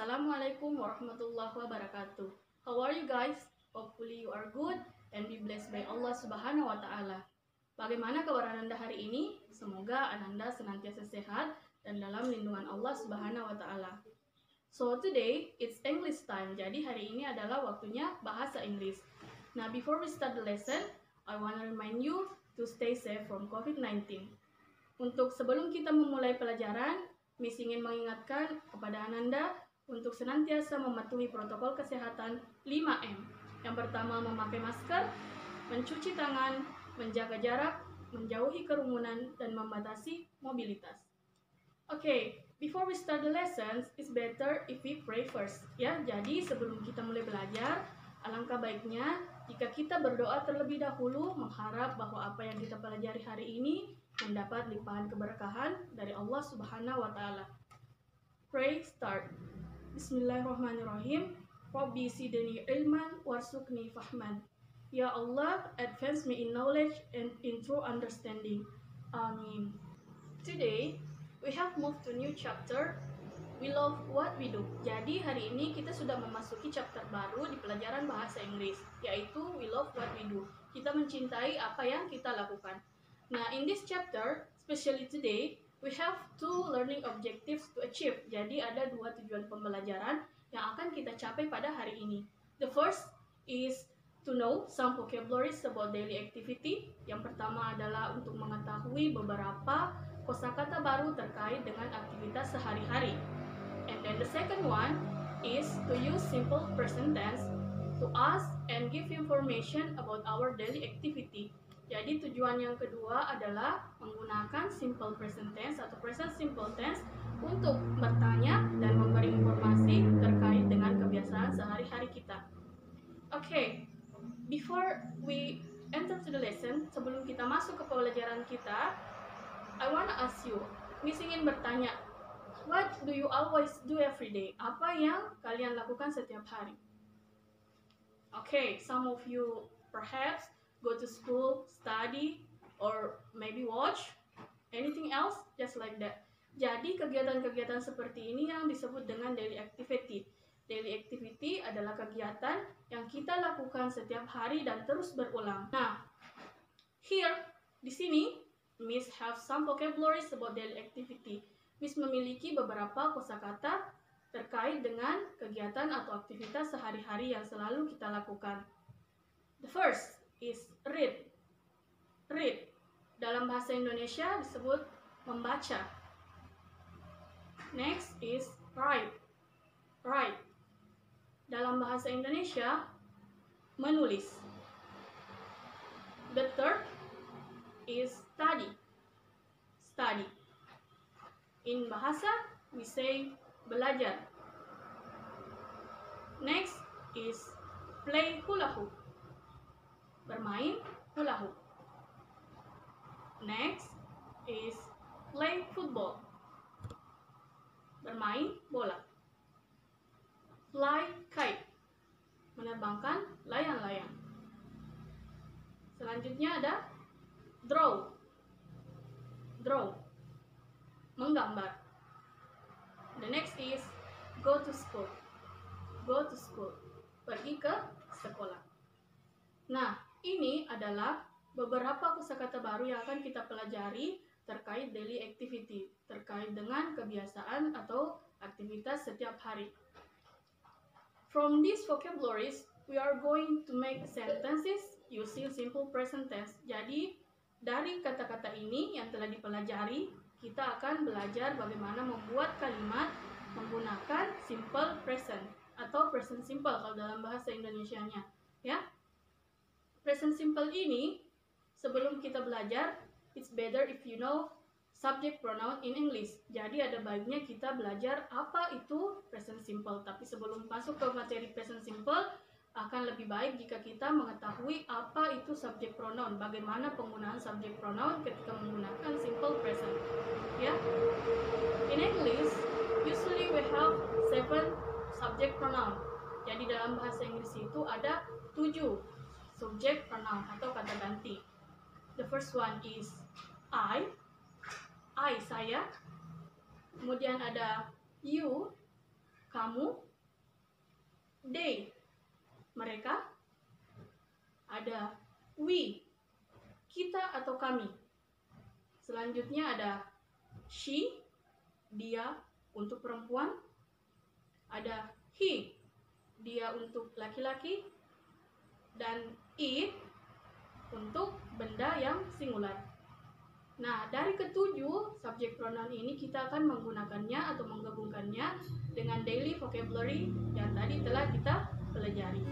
Assalamualaikum warahmatullahi wabarakatuh. How are you guys? Hopefully you are good and be blessed by Allah Subhanahu wa taala. Bagaimana kabar Ananda hari ini? Semoga Ananda senantiasa sehat dan dalam lindungan Allah Subhanahu wa taala. So today it's English time. Jadi hari ini adalah waktunya bahasa Inggris. Now before we start the lesson, I want to remind you to stay safe from COVID-19. Untuk sebelum kita memulai pelajaran, Miss ingin mengingatkan kepada Ananda untuk senantiasa mematuhi protokol kesehatan 5M. Yang pertama, memakai masker, mencuci tangan, menjaga jarak, menjauhi kerumunan, dan membatasi mobilitas. Okay, before we start the lessons, it's better if we pray first. Ya, jadi sebelum kita mulai belajar, alangkah baiknya jika kita berdoa terlebih dahulu mengharap bahwa apa yang kita pelajari hari ini mendapat limpahan keberkahan dari Allah Subhanahu wa taala. Pray start. Bismillahirrahmanirrahim. Rabbi zidni ilman warzuqni fahman. Ya Allah, advance me in knowledge and in true understanding. Amin. Today, we have moved to new chapter. We love what we do. Jadi hari ini kita sudah memasuki chapter baru di pelajaran bahasa Inggris, yaitu we love what we do. Kita mencintai apa yang kita lakukan. Nah, in this chapter, especially today, we have two learning objectives to achieve. Jadi ada dua tujuan pembelajaran yang akan kita capai pada hari ini. The first is to know some vocabularies about daily activity. Yang pertama adalah untuk mengetahui beberapa kosakata baru terkait dengan aktivitas sehari-hari. And then the second one is to use simple present tense to ask and give information about our daily activity. Jadi tujuan yang kedua adalah menggunakan simple present tense atau present simple tense untuk bertanya dan memberi informasi terkait dengan kebiasaan sehari-hari kita. Okay, before we enter to the lesson, sebelum kita masuk ke pelajaran kita, I wanna ask you, Miss ingin bertanya, what do you always do every day? Apa yang kalian lakukan setiap hari? Okay, some of you perhaps go to school, study, or maybe watch anything else, just like that. Jadi kegiatan-kegiatan seperti ini yang disebut dengan daily activity. Daily activity adalah kegiatan yang kita lakukan setiap hari dan terus berulang. Nah, here, di sini, Miss have some vocabularies about daily activity. Miss memiliki beberapa kosakata terkait dengan kegiatan atau aktivitas sehari-hari yang selalu kita lakukan. The first is read. Read dalam bahasa Indonesia disebut membaca. Next is write. Write dalam bahasa Indonesia menulis. The third is study. Study. In bahasa we say belajar. Next is play hula hoop. Bermain hula hoop. Next is play football. Bermain bola. Fly kite. Menerbangkan layang-layang. Selanjutnya ada draw. Draw. Menggambar. The next is go to school. Go to school. Pergi ke sekolah. Nah, ini adalah beberapa kosakata baru yang akan kita pelajari terkait daily activity, terkait dengan kebiasaan atau aktivitas setiap hari. From these vocabularies, we are going to make sentences using simple present tense. Jadi, dari kata-kata ini yang telah dipelajari, kita akan belajar bagaimana membuat kalimat menggunakan simple present atau present simple kalau dalam bahasa Indonesianya, ya. Present simple ini, sebelum kita belajar, it's better if you know subject pronoun in English. Jadi ada baiknya kita belajar apa itu present simple. Tapi sebelum masuk ke materi present simple, akan lebih baik jika kita mengetahui apa itu subject pronoun. Bagaimana penggunaan subject pronoun ketika menggunakan simple present. Ya. In English, usually we have 7 subject pronoun. Jadi dalam bahasa Inggris itu ada 7 subject pronoun atau kata ganti. The first one is I saya. Kemudian ada you, kamu, they, mereka. Ada we, kita atau kami. Selanjutnya ada she, dia untuk perempuan. Ada he, dia untuk laki-laki. Dan it untuk benda yang singular. Nah, dari ketujuh subject pronoun ini kita akan menggunakannya atau menggabungkannya dengan daily vocabulary yang tadi telah kita pelajari.